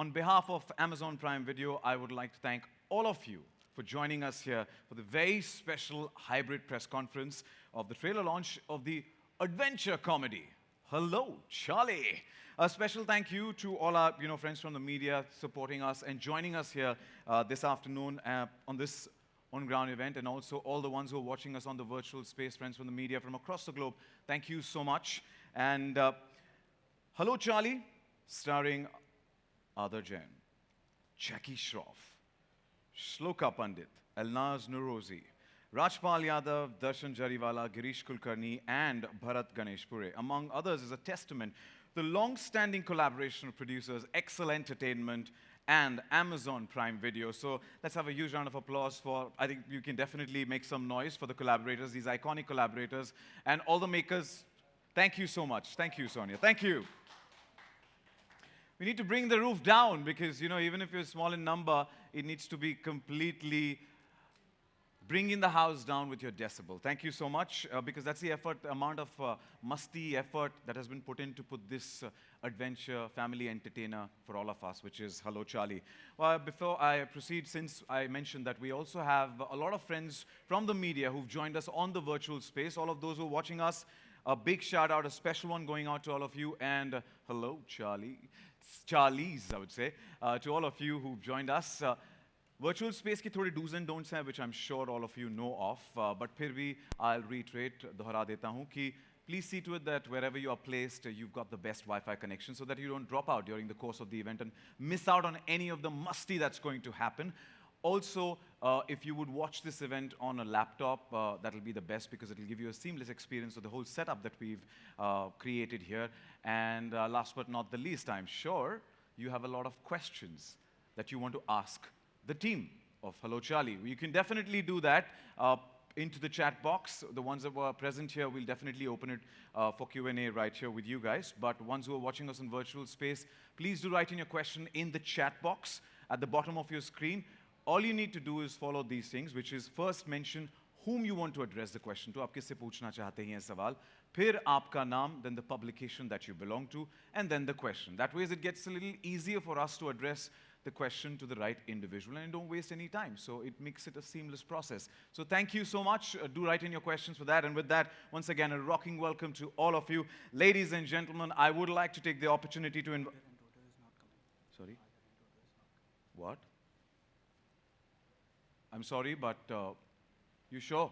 On behalf of Amazon Prime Video, I would like to thank all of you for joining us here for the very special hybrid press conference of the trailer launch of the adventure comedy, Hello, Charlie. A special thank you to all our friends from the media supporting us and joining us here this afternoon on this on-ground event, and also all the ones who are watching us on the virtual space, friends from the media from across the globe. Thank you so much. And Hello, Charlie, starring Aadar Jain, Jackie Shroff, Shloka Pandit, Elnaz Nurozi, Rajpal Yadav, Darshan Jariwala, Girish Kulkarni, and Bharat Ganeshpure, among others, is a testament to the long-standing collaboration of producers Excel Entertainment and Amazon Prime Video. So let's have a huge round of applause for, I think you can definitely make some noise for the collaborators, these iconic collaborators, and all the makers. Thank you so much. Thank you, Sonia. Thank you. We need to bring the roof down because, even if you're small in number, it needs to be completely bringing the house down with your decibel. Thank you so much, because that's the amount of musty effort that has been put in to put this adventure family entertainer for all of us, which is Hello, Charlie. Well, before I proceed, since I mentioned that we also have a lot of friends from the media who've joined us on the virtual space, all of those who are watching us, a big shout out, a special one going out to all of you, and hello, Charlies, I would say, to all of you who've joined us. Virtual space ki thodi do's and don'ts hain, which I'm sure all of you know of, but phir bhi I'll reiterate, dohra deta hu ki please see to it that wherever you are placed, you've got the best Wi-Fi connection so that you don't drop out during the course of the event and miss out on any of the musty that's going to happen. Also, if you would watch this event on a laptop, that'll be the best because it'll give you a seamless experience of the whole setup that we've created here. And last but not the least, I'm sure you have a lot of questions that you want to ask the team of Hello, Charlie. You can definitely do that into the chat box. The ones that were present here, we'll definitely open it for Q&A right here with you guys. But ones who are watching us in virtual space, please do write in your question in the chat box at the bottom of your screen. All you need to do is follow these things, which is first mention whom you want to address the question to. आप किससे पूछना चाहते हैं ये सवाल. फिर आपका नाम, then the publication that you belong to, and then the question. That way it gets a little easier for us to address the question to the right individual and don't waste any time. So it makes it a seamless process. So thank you so much. Do write in your questions for that. And with that, once again, a rocking welcome to all of you. Ladies and gentlemen, I would like to take the opportunity to invite... Sorry? What? I'm sorry, but you sure?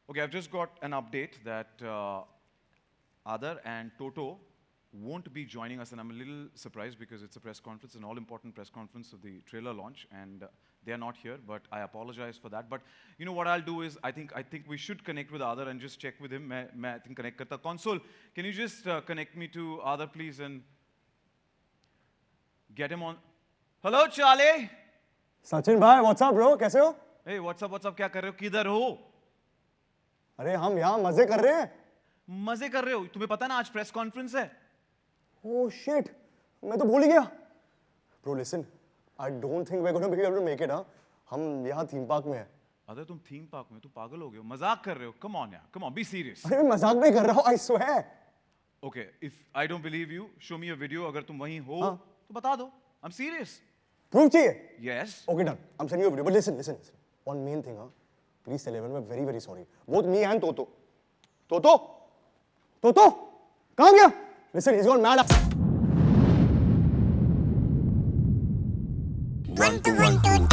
Okay, I've just got an update that Aadar and Toto won't be joining us, and I'm a little surprised because it's a press conference, an all-important press conference of the trailer launch, and they're not here, but I apologize for that. But you know what I'll do is, I think we should connect with Aadar and just check with him. I think connect karta. Console, can you just connect me to Aadar, please, and get him on? Hello, Charlie! Sachin भाई WhatsApp bro कैसे हो? Hey, what's up, क्या कर रहे हो? किधर हो? अरे हम यहाँ मजे कर रहे हैं. मजे कर रहे हो? तुम्हें पता ना आज प्रेस कॉन्फ्रेंस है? Oh shit, मैं तो भूल ही गया. Bro listen, I don't think we're gonna be able to make it, huh? हम यहाँ थीम पार्क में हैं. अरे तुम थीम पार्क में, तुम पागल हो गए हो? मजाक कर रहे हो? Come on यार, come on, be serious. अरे मैं मजाक नहीं कर रहा हूँ, I swear. Okay, if I don't believe you, show me a video. अगर तुम वहीं हो, हाँ. तो बता दो. I'm serious. Proof चाहिए? Yes. Okay done. I'm sending you a video. But listen. One main thing, huh? Please tell everyone we're very very sorry. Both me and Toto. Toto, कहाँ गया? Listen, he's gone mad. 1 2 1 2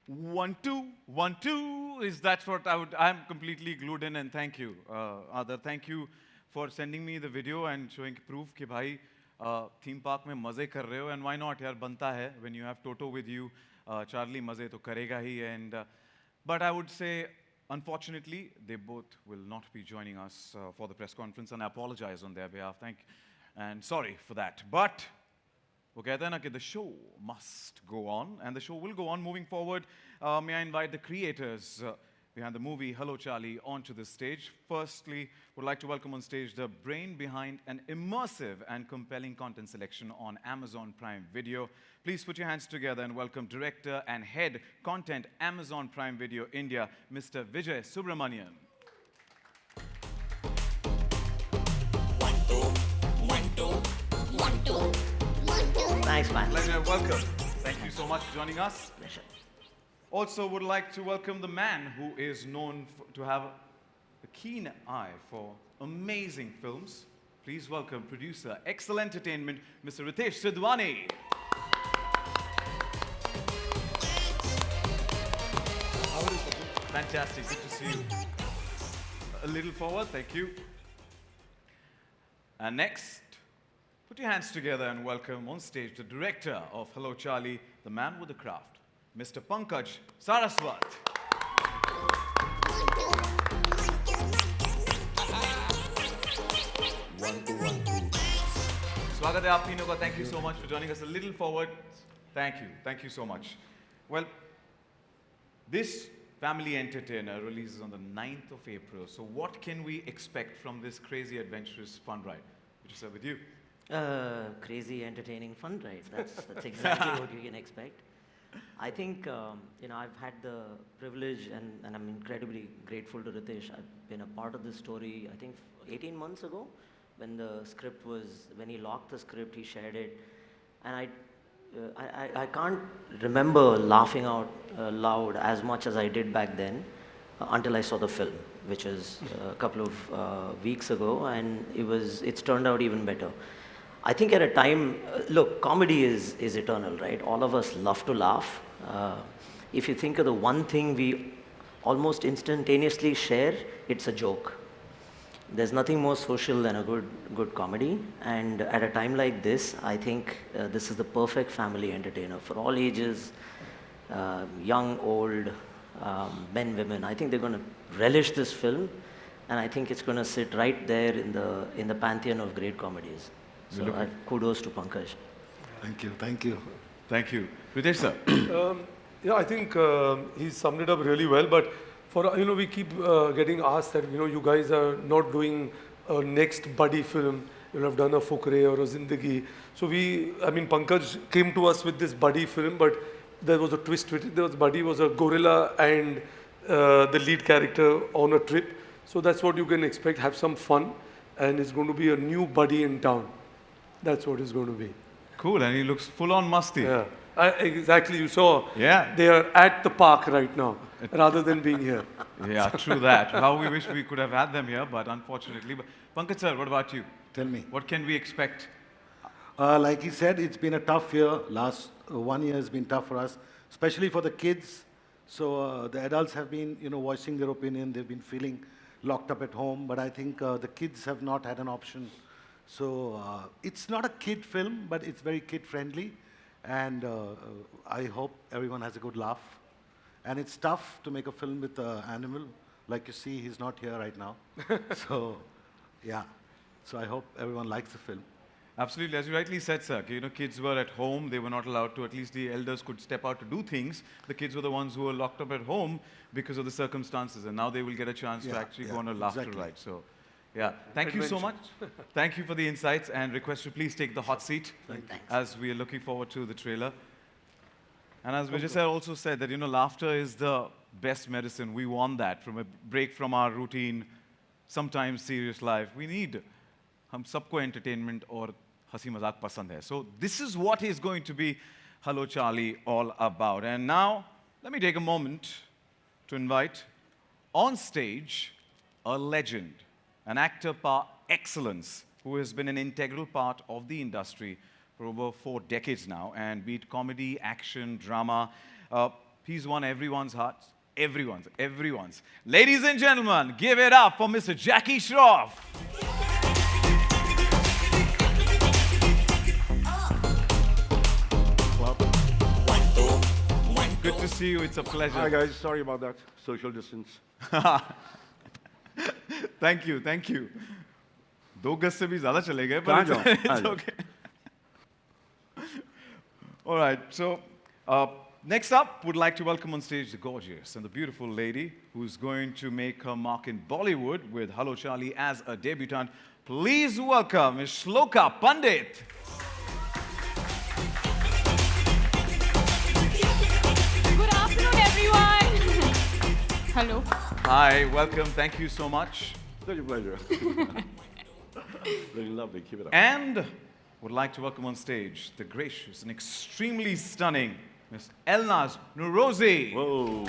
1 2 1 2 is that what I'm completely glued in, and thank you, Aadar. Thank you for sending me the video and showing proof कि भाई theme park में मजे कर रहे हो, and why not यार, बनता है when you have Toto with you. Charlie मजे तो करेगा ही, and but I would say unfortunately they both will not be joining us for the press conference, and I apologize on their behalf. And sorry for that, but वो कहते हैं ना कि the show must go on, and the show will go on moving forward. May I invite the creators behind the movie Hello, Charlie onto the stage. Firstly, would like to welcome on stage the brain behind an immersive and compelling content selection on Amazon Prime Video. Please put your hands together and welcome Director and Head Content, Amazon Prime Video India, Mr. Vijay Subramanian. Thanks, man. Pleasure. Welcome. Thank you so much for joining us. Pleasure. Also, would like to welcome the man who is known to have a keen eye for amazing films. Please welcome producer, Excel Entertainment, Mr. Ritesh Sidhwani. Fantastic. Good to see you. A little forward. Thank you. And next, put your hands together and welcome on stage the director of Hello Charlie, the man with the craft, Mr. Pankaj Saraswat. Swagat hai aap तीनों का. Thank you so much for joining us. A little forward. Thank you. Thank you so much. Well, this family entertainer releases on the 9th of April. So what can we expect from this crazy adventurous fun ride? Which is with you. Crazy, entertaining fun ride. That's exactly what you can expect. I think, I've had the privilege and I'm incredibly grateful to Ritesh. I've been a part of this story, I think 18 months ago when when he locked the script, he shared it. And I can't remember laughing out loud as much as I did back then until I saw the film, which is a couple of weeks ago, and it's turned out even better. I think at a time, look, comedy is eternal, right? All of us love to laugh. If you think of the one thing we almost instantaneously share, it's a joke. There's nothing more social than a good comedy, and at a time like this, I think this is the perfect family entertainer for all ages, young, old, men, women. I think they're going to relish this film, and I think it's going to sit right there in the pantheon of great comedies. So kudos to Pankaj. Thank you, thank you. Thank you. Ritesh sir. Yeah, I think he summed it up really well. But we keep getting asked that you guys are not doing a next buddy film. You'll have done a Fukre or a Zindagi. So Pankaj came to us with this buddy film, but there was a twist to it. Buddy was a gorilla and the lead character on a trip. So that's what you can expect. Have some fun, and it's going to be a new buddy in town. That's what it's going to be. Cool, and he looks full on musty. Yeah, exactly. You saw. Yeah. They are at the park right now, rather than being here. Yeah, true that. How we wish we could have had them here, but unfortunately. But Pankaj sir, what about you? Tell me. What can we expect? Like he said, it's been a tough year. Last 1 year has been tough for us, especially for the kids. So the adults have been, voicing their opinion. They've been feeling locked up at home. But I think the kids have not had an option. So it's not a kid film, but it's very kid-friendly. And I hope everyone has a good laugh. And it's tough to make a film with an animal. Like you see, he's not here right now. So, yeah. So I hope everyone likes the film. Absolutely, as you rightly said, sir, kids were at home, they were not allowed to, at least the elders could step out to do things. The kids were the ones who were locked up at home because of the circumstances, and now they will get a chance to actually go on a laughter ride. So, yeah, thank you so much. Thank you for the insights, and request to please take the hot seat as we are looking forward to the trailer. And as Vijay sir also said that, laughter is the best medicine. We want that from a break from our routine, sometimes serious life. We need hum sabko entertainment aur हंसी मजाक पसंद है. So this is what is going to be Hello Charlie all about. And now, let me take a moment to invite on stage a legend, an actor par excellence, who has been an integral part of the industry for over 4 decades now, and be it comedy, action, drama, he's won everyone's hearts. Everyone's. Ladies and gentlemen, give it up for Mr. Jackie Shroff. Good to see you. It's a pleasure. Hi guys, sorry about that. Social distance. Thank you. 2 गज से भी ज़्यादा चले गए, कहाँ but जाऊँ? it's okay. All right, so next up, would like to welcome on stage the gorgeous and the beautiful lady who's going to make her mark in Bollywood with Hello Charlie as a debutante. Please welcome Ms. Shloka Pandit. Good afternoon, everyone. Hello. Hi, welcome. Thank you so much. Such a pleasure. Really lovely. Keep it up. And would like to welcome on stage the gracious and extremely stunning Miss Elnaz Nurozi. Whoa.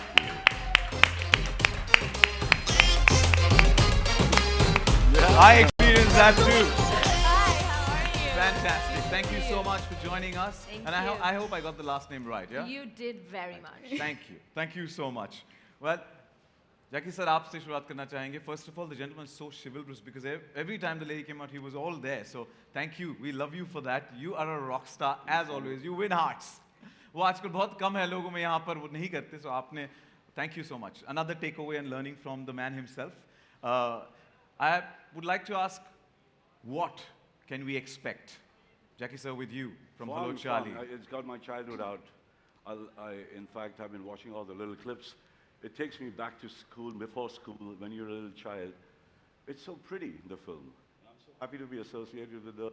I experienced that too. Hi, how are you? Fantastic. Thank you so much for joining us. Thank and you. I hope I got the last name right, yeah? You did very much. Thank you. Thank you so much. Well, Jackie sir, आपसे शुरुआत करना चाहेंगे. First of all, the gentleman is so chivalrous because every time the lady came out, he was all there. So thank you. We love you for that. You are a rock star as always. You win hearts. वो आजकल बहुत कम है लोगों में यहाँ पर वो नहीं करते. So आपने, thank you so much. Another takeaway and learning from the man himself. I would like to ask, what can we expect, Jackie sir, with you from Hello Fun, Charlie? fun. It's got my childhood out. In fact, I've been watching all the little clips. It takes me back to school, before school, when you're a little child. It's so pretty, the film. I'm so happy to be associated with the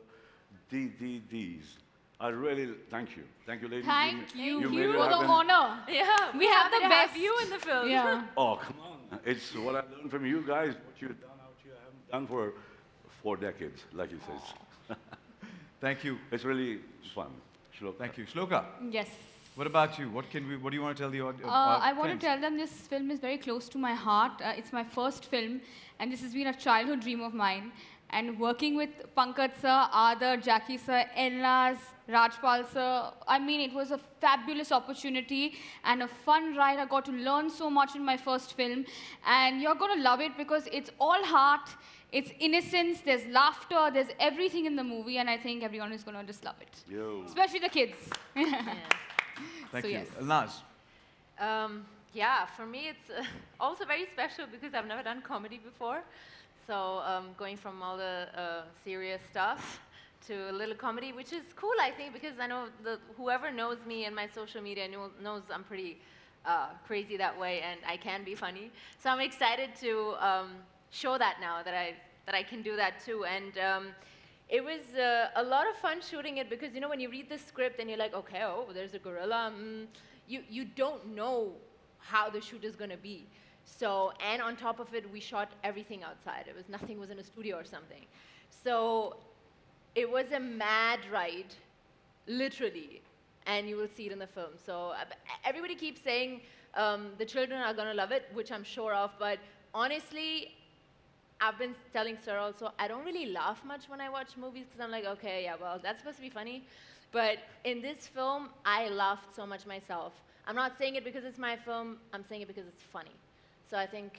Ds. I really thank you. Thank you, ladies. Thank you. made You it for the happen. honor. Yeah, We have the best. you in the film. Yeah. Oh, come on. It's what I've learned from you guys. What you've done out here, I haven't done for 4 decades, like he says. Thank you. It's really fun. Shloka. Thank you. Shloka, Yes. what about you? What do you want to tell the audience? I want to tell them this film is very close to my heart. It's my first film, and this has been a childhood dream of mine. And working with Pankaj sir, Adar, Jackie sir, Elnaz, Rajpal sir, I mean, it was a fabulous opportunity and a fun ride. I got to learn so much in my first film, and you're going to love it because it's all heart, it's innocence, there's laughter, there's everything in the movie, and I think everyone is going to just love it. Yo. Especially the kids. Thank so you. yes. Elnaz. Yeah, for me it's also very special because I've never done comedy before. So going from all the serious stuff to a little comedy, which is cool, I think, because I know whoever knows me and my social media knows I'm pretty crazy that way, and I can be funny. So I'm excited to show that now that I can do that too. And it was a lot of fun shooting it because, you know, when you read the script and you're like, okay, oh, there's a gorilla, you don't know how the shoot is going to be. So, and on top of it, we shot everything outside. Nothing was in a studio or something. So it was a mad ride, literally, and you will see it in the film. So everybody keeps saying the children are going to love it, which I'm sure of, but honestly, I've been telling Sir also, I don't really laugh much when I watch movies because I'm like, okay, yeah, well, that's supposed to be funny. But in this film, I laughed so much myself. I'm not saying it because it's my film, I'm saying it because it's funny. So I think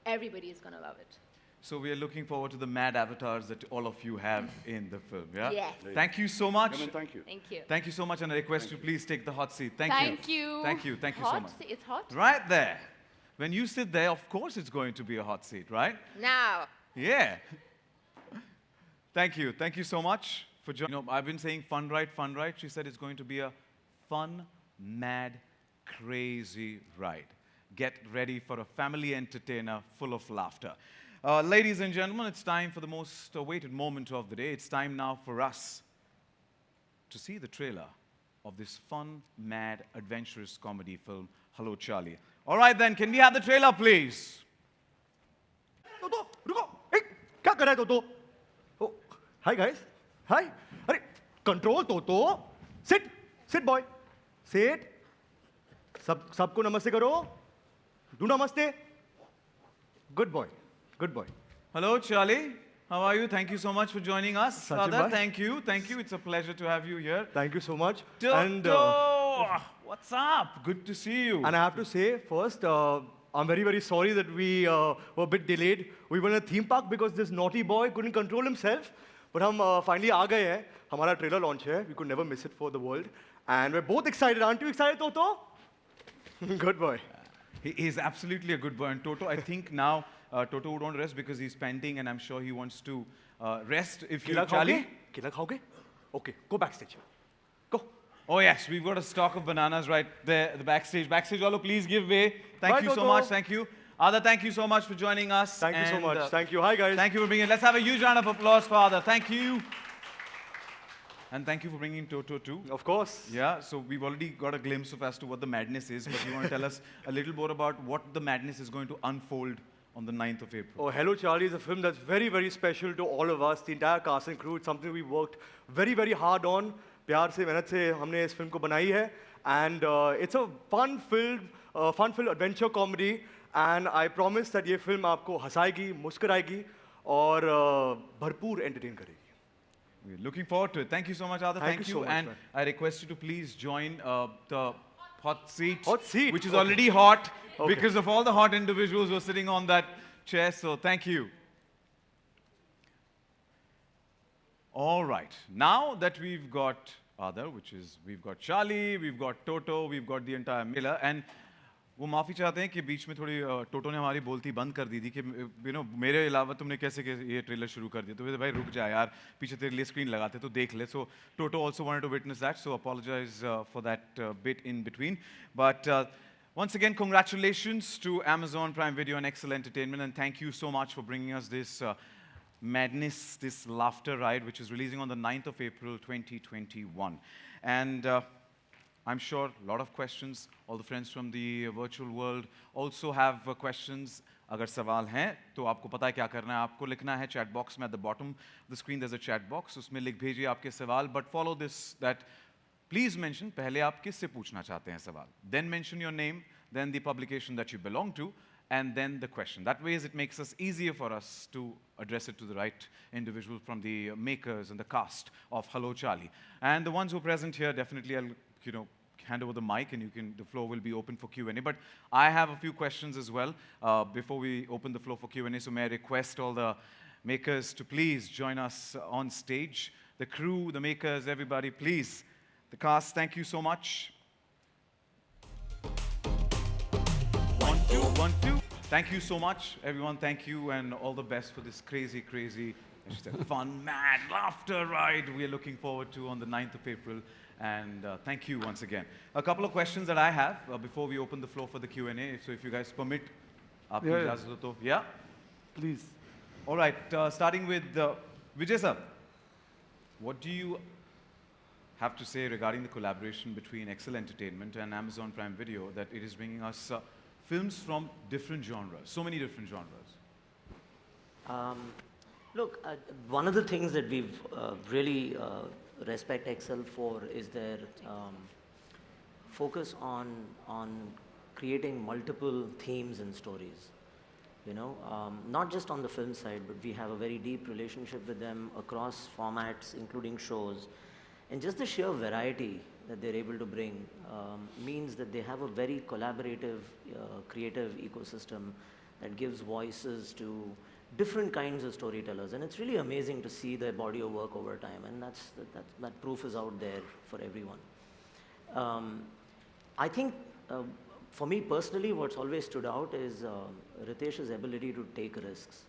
everybody is going to love it. So we are looking forward to the mad avatars that all of you have in the film, yeah? Yes. Thank you so much. Come and thank you. Thank you. Thank you so much, and I request you please take the hot seat. Thank you. Thank you. Thank you. Thank you so Hot? much. It's hot? Right there. When you sit there, of course it's going to be a hot seat, right? Now. Yeah. Thank you. Thank you so much for joining. You know, I've been saying fun ride, fun ride. She said it's going to be a fun, mad, crazy ride. Get ready for a family entertainer full of laughter. Ladies and gentlemen, it's time for the most awaited moment of the day. It's time now for us to see the trailer of this fun, mad, adventurous comedy film, Hello Charlie. All right then, can we have the trailer, please? तोतो रुको ए क्या कर रहा है तोतो ओ hi guys hi अरे control तोतो seat boy seat सबको नमस्ते करो डू नमस्ते good boy Hello, Charlie. How are you? Thank you so much for joining us. Sachin Father, bhai. thank you. Thank you. It's a pleasure to have you here. Thank you so much Toto! What's up? Good to see you. And I have to say, first, I'm very, very sorry that we were a bit delayed. We were in a theme park because this naughty boy couldn't control himself. But हम finally आ गए हैं. हमारा trailer launch है. We could never miss it for the world. And we're both excited. Aren't you excited, Toto? Good boy. He is absolutely a good boy. And Toto, I think now Toto would want to rest because he's panting and I'm sure he wants to rest. If you, केला Charlie? खाओगे? केला खाओगे? Okay, go backstage. Go. Oh yes, we've got a stock of bananas right there at the backstage. Backstage, Olo, please give way. Thank Bye, you so Toto. much. Thank you. Ada, thank you so much for joining us. Thank you so And, much. Thank you. Hi, guys. Thank you for bringing it. Let's have a huge round of applause for Ada. Thank you. And thank you for bringing Toto too. Of course. Yeah, so we've already got a glimpse of as to what the madness is, but you want to tell us a little more about what the madness is going to unfold on the 9th of April? Oh, Hello Charlie is a film that's very, very special to all of us, the entire cast and crew. It's something we worked very, very hard on. प्यार से मेहनत से हमने इस film को बनाई है, and it's a fun-filled adventure comedy. And I promise that ये फिल्म आपको हंसाएगी, मुस्कुराएगी और भरपूर entertain करेगी. We're looking forward to it. Thank you so much, Adar. Thank you so much, And man. I request you to please join the hot seat. Hot seat? Which is Okay. already hot Okay. because of all the hot individuals who are sitting on that chair. So thank you. All right. Now that we've got Adar, we've got Charlie, we've got Toto, we've got the entire Miller, and वो माफ़ी चाहते हैं कि बीच में थोड़ी टोटो ने हमारी बोलती बंद कर दी थी कि मेरे अलावा तुमने कैसे ये ट्रेलर शुरू कर दिया, तो वे भाई रुक जा यार, पीछे तेरे लिए स्क्रीन लगाते तो देख ले. So Toto also wanted to witness that, so apologize for that bit in between. But once again, congratulations to Amazon Prime Video and Excel Entertainment, and thank you so much for bringing us this madness, this laughter ride, which is releasing on the 9th of April 2021. And I'm sure a lot of questions. All the friends from the virtual world also have questions. अगर सवाल हैं तो आपको पता है क्या करना है. आपको लिखना है chat box में at the bottom of the screen. There's a chat box. उसमें लिख भेजिए आपके सवाल. But follow this, that please mention पहले आप किससे पूछना चाहते हैं सवाल. Then mention your name, then the publication that you belong to, and then the question. That way it makes us easier for us to address it to the right individual from the makers and the cast of Hello Charlie. And the ones who are present here, definitely I'll hand over the mic and the floor will be open for Q&A. But I have a few questions as well before we open the floor for Q&A. So may I request all the makers to please join us on stage. The crew, the makers, everybody, please. The cast, thank you so much. 1, 2, 1, 2. Thank you so much, everyone. Thank you and all the best for this crazy, as she said, fun, mad laughter ride we are looking forward to on the 9th of April. And thank you once again. A couple of questions that I have before we open the floor for the Q&A. So if you guys permit, aapki ijazat ho to. Yeah? Please. All right, starting with Vijay sir. What do you have to say regarding the collaboration between Excel Entertainment and Amazon Prime Video, that it is bringing us films from different genres, so many different genres? Look, one of the things that we've really respect Excel for is their focus on creating multiple themes and stories. Not just on the film side, but we have a very deep relationship with them across formats, including shows. And just the sheer variety that they're able to bring means that they have a very collaborative, creative ecosystem that gives voices to different kinds of storytellers. And it's really amazing to see their body of work over time. And that proof is out there for everyone. I think for me personally, what's always stood out is Ritesh's ability to take risks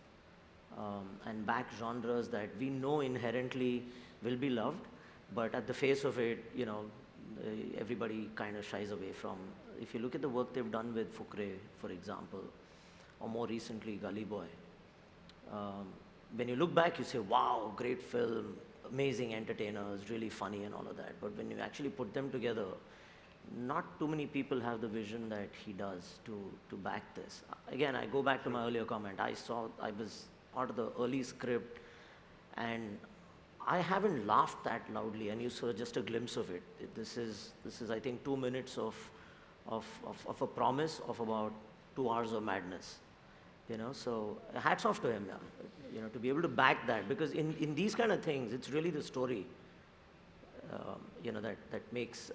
and back genres that we know inherently will be loved, but at the face of it, everybody kind of shies away from. If you look at the work they've done with Fukre, for example, or more recently, Gully Boy, when you look back, you say, wow, great film, amazing entertainers, really funny and all of that. But when you actually put them together, not too many people have the vision that he does to back this. Again, I go back to my earlier comment. I was part of the early script, and I haven't laughed that loudly, and you saw just a glimpse of it. This is I think 2 minutes of a promise of about 2 hours of madness. So hats off to him, to be able to back that, because in these kind of things, it's really the story, that makes